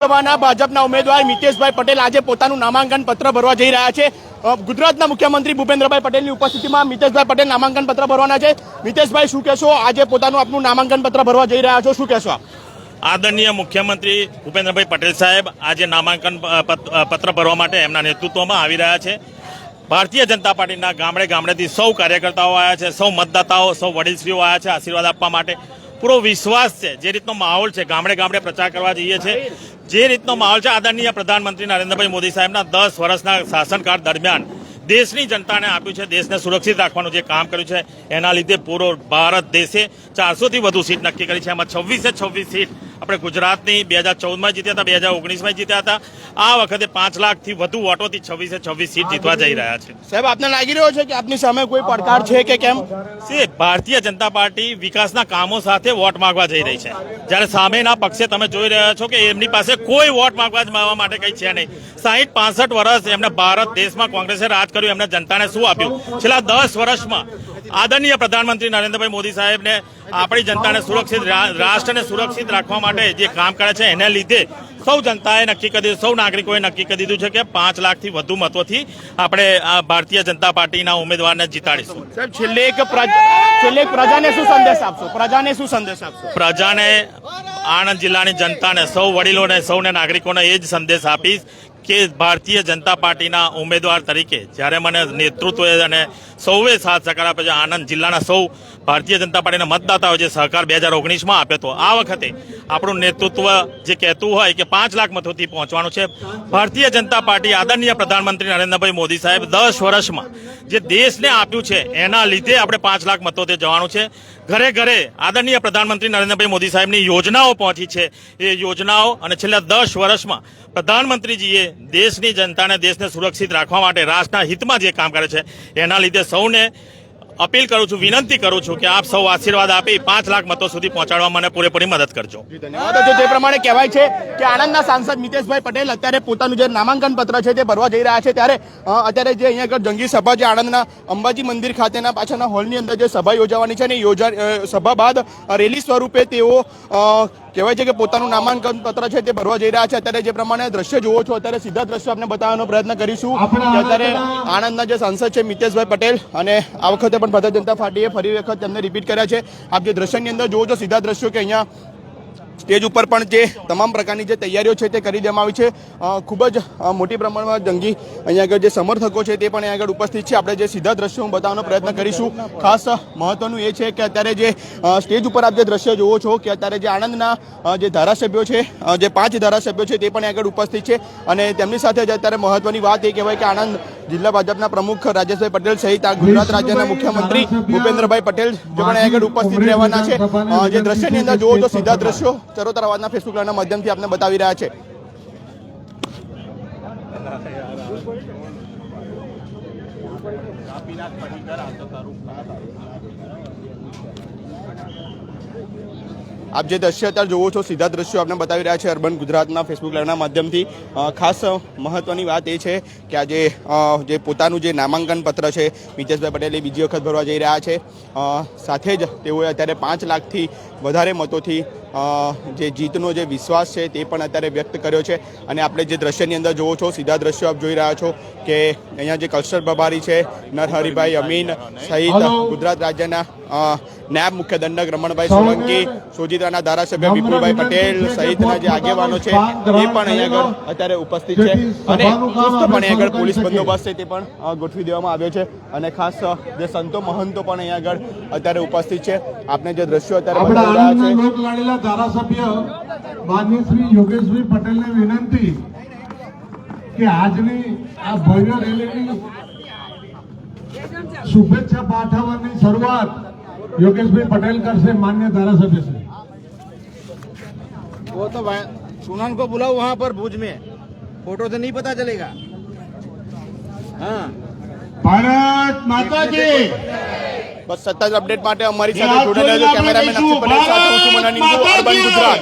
વિધાનસભાના ભાજપના ઉમેદવાર મિતેશભાઈ પટેલ આજે પોતાનું નામાંકન પત્ર ભરવા જઈ રહ્યા છે। ગુજરાતના મુખ્યમંત્રી ભૂપેન્દ્રભાઈ પટેલની ઉપસ્થિતિમાં મિતેશભાઈ પટેલ નામાંકન પત્ર ભરવાના છે। મિતેશભાઈ, શું કહેશો? આજે પોતાનું આપનું નામાંકન પત્ર ભરવા જઈ રહ્યા છો, શું કહેશો આપ? આદરણીય મુખ્યમંત્રી ભૂપેન્દ્રભાઈ પટેલ સાહેબ આજે નામાંકન પત્ર ભરવા માટે એમના નેતૃત્વમાં આવી રહ્યા છે। ભારતીય જનતા પાર્ટીના ગામડે ગામડેથી સૌ કાર્યકર્તાઓ આવ્યા છે, સૌ મતદાતાઓ, સૌ વડીલશ્રીઓ આવ્યા છે આશીર્વાદ આપવા માટે। પૂરો વિશ્વાસ છે, જે રીતનો માહોલ છે, ગામડે ગામડે પ્રચાર કરવા જઈએ છીએ, જે રીતનો માહોલ છે, આદરણીય પ્રધાનમંત્રી નરેન્દ્રભાઈ મોદી સાહેબના 10 વર્ષના શાસનકાળ દરમિયાન દેશની જનતાને આપ્યું છે, દેશને સુરક્ષિત રાખવાનું જે કામ કર્યું છે એના લીધે પૂરો ભારત દેશે 400થી વધુ સીટ નક્કી કરી છે। એમાં 26 સીટ આપણે ગુજરાતની 2014માં જીત્યા હતા, 2019માં જીત્યા હતા। આ વખતે 5 લાખથી વધુ વોટોથી 26 સીટ જીતવા જઈ રહ્યા છે। સાહેબ, આપને લાગી રહ્યો છે કે આપની સામે કોઈ પડકાર છે કે કેમ? ભારતીય જનતા પાર્ટી વિકાસના કામો સાથે વોટ માંગવા જઈ રહી છે, જ્યારે સામેના પક્ષે તમે જોઈ રહ્યા છો કે એમની પાસે કોઈ વોટ માંગવા માટે કઈ છે નહીં। 60-65 વર્ષ એમને ભારત દેશમાં કોંગ્રેસે રાજ કર્યું, એમને જનતાને શું આપ્યું? છેલ્લા 10 વર્ષમાં આદરણીય પ્રધાનમંત્રી નરેન્દ્રભાઈ મોદી સાહેબને આપણી જનતાને સુરક્ષિત, રાષ્ટ્રને સુરક્ષિત રાખવા માટે જે કામ કરે છે એને લીધે સૌ જનતાએ નક્કી કરી દીધું, સૌ નાગરિકોએ નક્કી કરી દીધું છે કે 5 લાખથી વધુ મતોથી આપણે આ ભારતીય જનતા પાર્ટીના ઉમેદવારને જીતાડીશું। સાહેબ, છેલ્લે એક પ્રજાને શું સંદેશ આપશો? પ્રજાને આણંદ જિલ્લાની જનતાને, સૌ વડીલોને, સૌને નાગરિકોને એ જ સંદેશ આપીશ કે ભારતીય જનતા પાર્ટીના ઉમેદવાર તરીકે જ્યારે મને નેતૃત્વ અને સૌએ સાથ સહકાર આપ્યો છે, આણંદ જિલ્લાના સૌ ભારતીય જનતા પાર્ટીના મતદાતાઓ જે સહકાર 2019માં આપ્યો હતો, આ વખતે આપણું નેતૃત્વ જે કહેતું હોય કે 5 લાખ મતોથી પહોંચવાનું છે। ભારતીય જનતા પાર્ટી આદરણીય પ્રધાનમંત્રી નરેન્દ્રભાઈ મોદી સાહેબ 10 વર્ષમાં જે દેશને આપ્યું છે એના લીધે આપણે 5 લાખ મતોથી જવાનું છે। ઘરે ઘરે આદરણીય પ્રધાનમંત્રી નરેન્દ્રભાઈ મોદી સાહેબની યોજનાઓ પહોંચી છે, એ યોજનાઓ અને છેલ્લા 10 વર્ષમાં પ્રધાનમંત્રીજીએ દેશની જનતાને, દેશને સુરક્ષિત રાખવા માટે રાષ્ટ્રના હિતમાં જે કામ કરે છે એના લીધે સૌને અપીલ કરું છું, વિનંતી કરું છું કે આપ સૌ આશીર્વાદ આપી 5 લાખ મતો સુધી પહોંચાડવા મને પૂરેપૂરી મદદ કરજો। ધન્યવાદ। જે પ્રમાણે કહેવાય છે કે આણંદના સાંસદ મિતેશભાઈ પટેલ અત્યારે પોતાનું જે નામાંકન પત્ર છે તે ભરવા જઈ રહ્યા છે, ત્યારે અત્યારે જે અહીંયા આગળ જંગી સભા જે આણંદના અંબાજી મંદિર ખાતેના પાછળના હોલની અંદર જે સભા યોજાવાની છે અને સભા બાદ રેલી સ્વરૂપે તેઓ કહેવાય છે કે પોતાનું નામાંકન પત્ર છે તે ભરવા જઈ રહ્યા છે। અત્યારે જે પ્રમાણે દ્રશ્ય જુઓ છો, અત્યારે સીધા દ્રશ્યો આપણે બતાવવાનો પ્રયત્ન કરીશું કે અત્યારે આણંદના જે સાંસદ છે મિતેશભાઈ પટેલ, અને આ વખતે પણ ભારતીય જનતા પાર્ટીએ ફરી વખત તેમને રિપીટ કર્યા છે। આપ જે દ્રશ્યની અંદર જુઓ છો સીધા દ્રશ્યો કે અહીંયા સ્ટેજ ઉપર પણ જે તમામ પ્રકારની જે તૈયારીઓ છે તે કરી દેવામાં આવી છે। ખૂબ જ મોટી પ્રમાણમાં જંગી અહીંયા આગળ જે સમર્થકો છે તે પણ અહીંયા આગળ ઉપસ્થિત છે। આપણે જે સીધા દ્રશ્યો બતાવવાનો પ્રયત્ન કરીશું। ખાસ મહત્વનું એ છે કે અત્યારે જે સ્ટેજ ઉપર આપ જે દ્રશ્ય જુઓ છો કે અત્યારે જે આણંદના જે ધારાસભ્યો છે, જે 5 ધારાસભ્યો છે તે પણ આગળ ઉપસ્થિત છે, અને તેમની સાથે જ અત્યારે મહત્વની વાત એ કહેવાય કે આણંદ જિલ્લા ભાજપના પ્રમુખ રાજેશભાઈ પટેલ સહિત આ ગુજરાત રાજ્યના મુખ્યમંત્રી ભૂપેન્દ્રભાઈ પટેલ જે પણ આગળ ઉપસ્થિત રહેવાના છે। જે દ્રશ્યની અંદર જુઓ તો સીધા દ્રશ્યો ચરોતર અવાજના ફેસબુક લાઈવના માધ્યમથી આપને બતાવી રહ્યા છે। આપ જે દ્રશ્ય અત્યારે જુઓ છો સીધા દ્રશ્યો આપણે બતાવી રહ્યા છે અર્બન ગુજરાતના ફેસબુક લાઈવના માધ્યમથી। ખાસ મહત્વની વાત એ છે કે આજે જે પોતાનું જે નામાંકન પત્ર છે મિતેશભાઈ પટેલે બીજી વખત ભરવા જઈ રહ્યા છે, સાથે જ તેઓએ અત્યારે 5 લાખથી વધારે મતોથી જે જીતનો જે વિશ્વાસ છે તે પણ અત્યારે વ્યક્ત કર્યો છે। અને આપણે જે દ્રશ્યની અંદર જુઓ છો સીધા દ્રશ્યો આપ જોઈ રહ્યા છો કે અહીંયા જે કલ્ચર પ્રભારી છે નરહરિભાઈ અમીન સહિત ગુજરાત રાજ્યના નાયબ મુખ્ય દંડક રમણભાઈ સોલંકી, સોજિત્રાના ધારાસભ્ય વિપુલભાઈ પટેલ સહિતના જે આગેવાનો છે એ પણ અહીંયા આગળ અત્યારે ઉપસ્થિત છે, અને ચુસ્તપણે આગળ પોલીસ બંદોબસ્ત છે તે પણ ગોઠવી દેવામાં આવ્યો છે, અને ખાસ જે સંતો મહંતો પણ અહીંયા આગળ અત્યારે ઉપસ્થિત છે। આપણે જે દ્રશ્યો અત્યારે બતાવી રહ્યા છે ધારાસભ્ય માનનીય શ્રી યોગેશભાઈ પટેલને વિનંતી કે આજની આ ભવ્ય રેલીની શુભેચ્છા પાઠવવાની શરૂઆત योगेश भाई पटेल कर से मान्य धारासभ्य से। वो तो सुनान को बुलाओ वहाँ पर भुज में, फोटो से नहीं पता चलेगा। हाँ, भारत माता की। बस सत्ता अपडेट માટે અમારી સાથે જોડાયેલા કેમેરામેન અક્ષય પટેલ સાથે હું છું મનન ઇન્દુ, અર્બન ગુજરાત।